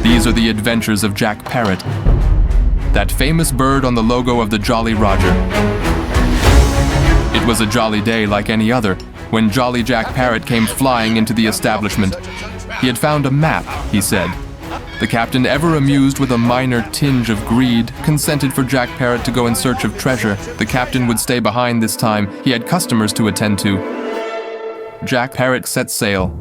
These are the adventures of Jack Parrot, that famous bird on the logo of the Jolly Roger. It was a jolly day like any other when Jolly Jack Parrot came flying into the establishment. He had found a map, he said. The captain, ever amused with a minor tinge of greed, consented for Jack Parrot to go in search of treasure. The captain would stay behind this time. He had customers to attend to. Jack Parrot set sail.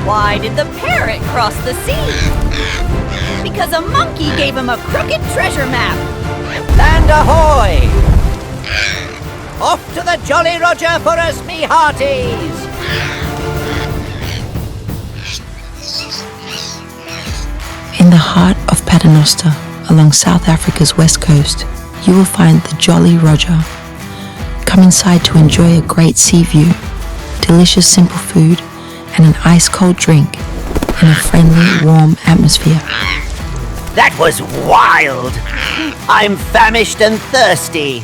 Why did the parrot cross the sea? Because a monkey gave him a crooked treasure map. Land ahoy! Off to the Jolly Roger for us, me hearties! In the heart of Paternoster, along South Africa's west coast, you will find the Jolly Roger. Come inside to enjoy a great sea view, delicious simple food, and an ice-cold drink in a friendly, warm atmosphere. That was wild! I'm famished and thirsty.